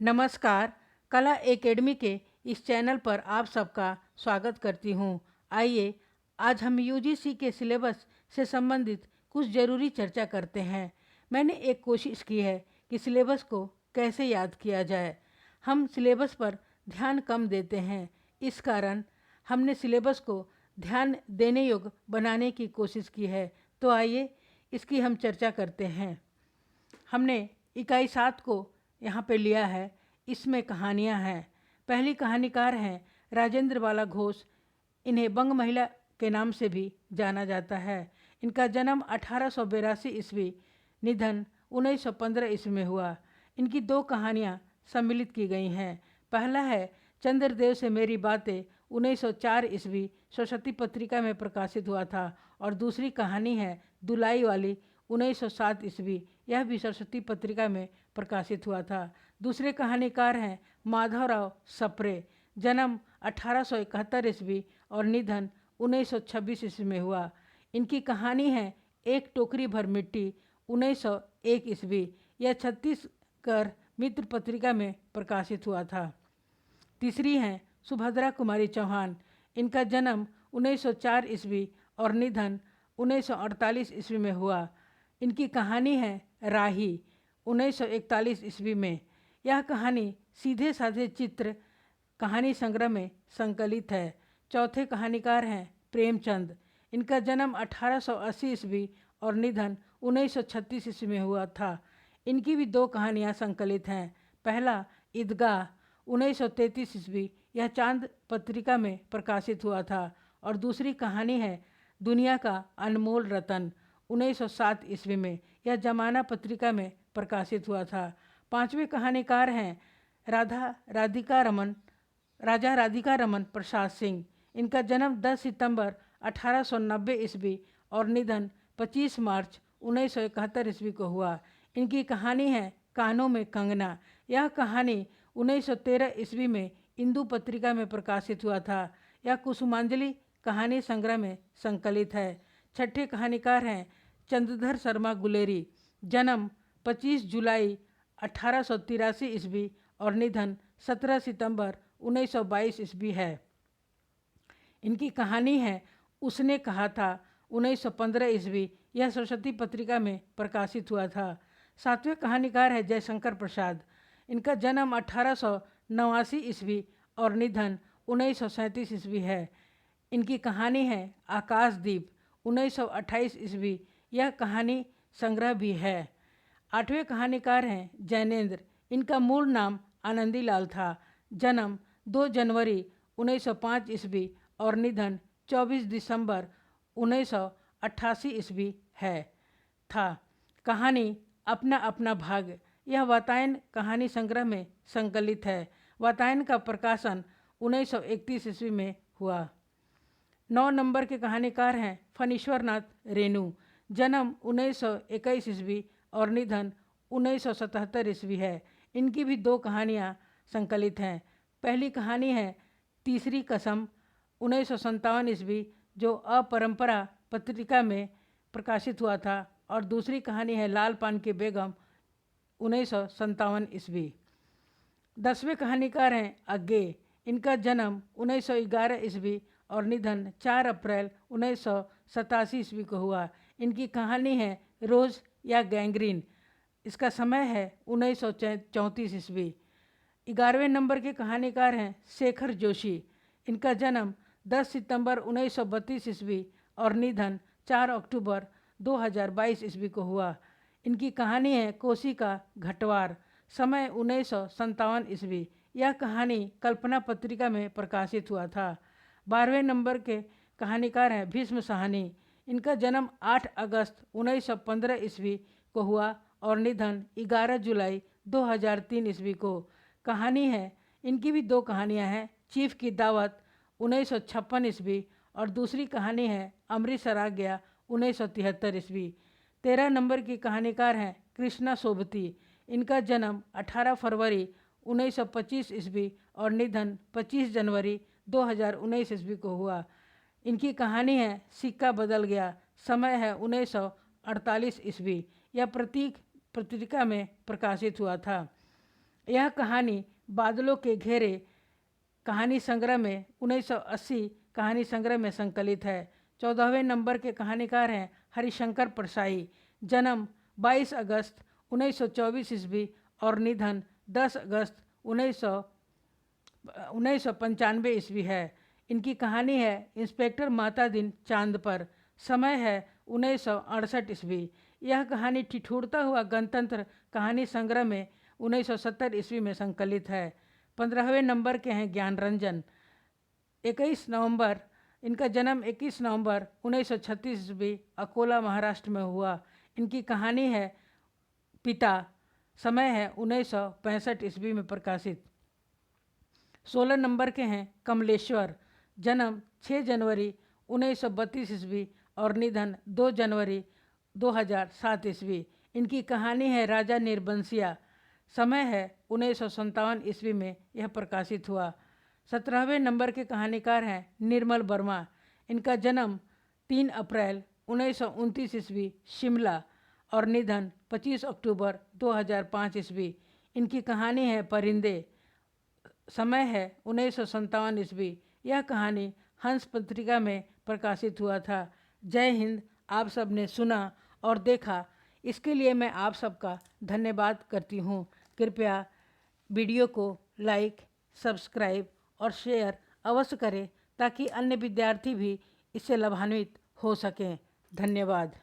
नमस्कार। कला एकेडमी के इस चैनल पर आप सबका स्वागत करती हूँ। आइए आज हम यूजीसी के सिलेबस से संबंधित कुछ ज़रूरी चर्चा करते हैं। मैंने एक कोशिश की है कि सिलेबस को कैसे याद किया जाए। हम सिलेबस पर ध्यान कम देते हैं, इस कारण हमने सिलेबस को ध्यान देने योग्य बनाने की कोशिश की है। तो आइए इसकी हम चर्चा करते हैं। हमने इकाई 7 को यहाँ पे लिया है। इसमें कहानियाँ हैं। पहली कहानीकार हैं राजेंद्र बाला घोष। इन्हें बंग महिला के नाम से भी जाना जाता है। इनका जन्म 1882 ईस्वी, निधन 1915 ईस्वी में हुआ। इनकी दो कहानियाँ सम्मिलित की गई हैं। पहला है चंद्रदेव से मेरी बातें, 1904 ईस्वी, सरस्वती पत्रिका में प्रकाशित हुआ था। और दूसरी कहानी है दुलाई वाली, 1907 ईस्वी, यह भी सरस्वती पत्रिका में प्रकाशित हुआ था। दूसरे कहानीकार हैं माधवराव सप्रे। जन्म 1871 ईस्वी और निधन 1926 ईस्वी में हुआ। इनकी कहानी है एक टोकरी भर मिट्टी, 1901 ईस्वी, यह छत्तीसगढ़ मित्र पत्रिका में प्रकाशित हुआ था। तीसरी हैं सुभद्रा कुमारी चौहान। इनका जन्म 1904 ईस्वी और निधन 1948 ईस्वी में हुआ। इनकी कहानी है राही, 1941 ईस्वी में। यह कहानी सीधे साधे चित्र कहानी संग्रह में संकलित है। चौथे कहानीकार हैं प्रेमचंद। इनका जन्म 1880 ईस्वी और निधन 1936 ईस्वी में हुआ था। इनकी भी दो कहानियाँ संकलित हैं। पहला ईदगाह, 1933 ईस्वी, यह चांद पत्रिका में प्रकाशित हुआ था। और दूसरी कहानी है दुनिया का अनमोल रतन, 1907 ईस्वी में, यह जमाना पत्रिका में प्रकाशित हुआ था। पांचवें कहानीकार हैं राजा राधिका रमन प्रसाद सिंह। इनका जन्म 10 सितंबर 1890 ईस्वी और निधन 25 मार्च 1971 ईस्वी को हुआ। इनकी कहानी है कानों में कंगना। यह कहानी 1913 ईस्वी में इंदू पत्रिका में प्रकाशित हुआ था। यह कुसुमांजलि कहानी संग्रह में संकलित है। छठे कहानीकार हैं चंद्रधर शर्मा गुलेरी। जन्म 25 जुलाई 1883 ईस्वी और निधन 17 सितंबर 1922 ईस्वी है। इनकी कहानी है उसने कहा था, 1915 ईस्वी, यह सरस्वती पत्रिका में प्रकाशित हुआ था। सातवें कहानीकार है जयशंकर प्रसाद। इनका जन्म 1889 ईस्वी और निधन 1937 ईस्वी है। इनकी कहानी है आकाशदीप, 1928 ईस्वी, यह कहानी संग्रह भी है। आठवें कहानीकार हैं जैनेन्द्र। इनका मूल नाम आनंदीलाल था। जन्म 2 जनवरी 1905 ईस्वी और निधन 24 दिसंबर 1988 ईस्वी है था। कहानी अपना अपना भाग, यह वातायन कहानी संग्रह में संकलित है। वातायन का प्रकाशन 1931 ईस्वी में हुआ। 9 नंबर के कहानीकार हैं फणीश्वर नाथ रेणु। जन्म 1921 ईस्वी और निधन 1977 ईस्वी है। इनकी भी दो कहानियाँ संकलित हैं। पहली कहानी है तीसरी कसम, 1957 ईस्वी, जो अपरंपरा पत्रिका में प्रकाशित हुआ था। और दूसरी कहानी है लाल पान की बेगम, 1957 ईस्वी। 10वें कहानीकार हैं अग्गे। इनका जन्म 1911 ईस्वी और निधन 4 अप्रैल 1987 ईस्वी को हुआ। इनकी कहानी है रोज़ या गैंग्रीन। इसका समय है 1934 ईस्वी। 11वें नंबर के कहानीकार हैं शेखर जोशी। इनका जन्म 10 सितंबर 1932 ईस्वी और निधन 4 अक्टूबर 2022 ईस्वी को हुआ। इनकी कहानी है कोसी का घटवार। समय 1957 ईस्वी। यह कहानी कल्पना पत्रिका में प्रकाशित हुआ था। 12वें नंबर के कहानीकार हैं भीष्म साहनी। इनका जन्म 8 अगस्त 1915 ईस्वी को हुआ और निधन 11 जुलाई 2003 ईस्वी को। कहानी है, इनकी भी दो कहानियां हैं, चीफ की दावत, 1956 ईस्वी, और दूसरी कहानी है अमृतसर आ गया, 1973 ईस्वी। 13 नंबर की कहानीकार हैं कृष्णा सोबती। इनका जन्म 18 फरवरी 1925 ईस्वी और निधन 25 जनवरी 2019 ईस्वी को हुआ। इनकी कहानी है सिक्का बदल गया। समय है 1948 ईस्वी। यह प्रतीक पत्रिका में प्रकाशित हुआ था। यह कहानी बादलों के घेरे कहानी संग्रह में 1980 कहानी संग्रह में संकलित है। 14वें नंबर के कहानीकार हैं हरिशंकर परसाई। जन्म 22 अगस्त 1924 ईस्वी और निधन 10 अगस्त 1995 ईस्वी है। इनकी कहानी है इंस्पेक्टर माता दिन चांद पर। समय है 1968 ईस्वी। यह कहानी ठिठुरता हुआ गणतंत्र कहानी संग्रह में 1970 ईस्वी में संकलित है। 15वें नंबर के हैं ज्ञान रंजन। 21 नवंबर इनका जन्म 21 नवंबर 1936 ईस्वी अकोला महाराष्ट्र में हुआ। इनकी कहानी है पिता। समय है 1965 ईस्वी में प्रकाशित। 16 नंबर के हैं कमलेश्वर। जन्म 6 जनवरी 1932 ईस्वी और निधन 2 जनवरी 2007 ईस्वी। इनकी कहानी है राजा निर्बंसिया। समय है 1957 ईस्वी में यह प्रकाशित हुआ। 17वें नंबर के कहानीकार हैं निर्मल वर्मा। इनका जन्म 3 अप्रैल 1929 ईस्वी शिमला और निधन 25 अक्टूबर 2005 ईस्वी। इनकी कहानी है परिंदे। समय है 1957 ईस्वी। यह कहानी हंस पत्रिका में प्रकाशित हुआ था। जय हिंद। आप सब ने सुना और देखा, इसके लिए मैं आप सबका धन्यवाद करती हूँ। कृपया वीडियो को लाइक, सब्सक्राइब और शेयर अवश्य करें ताकि अन्य विद्यार्थी भी इससे लाभान्वित हो सकें। धन्यवाद।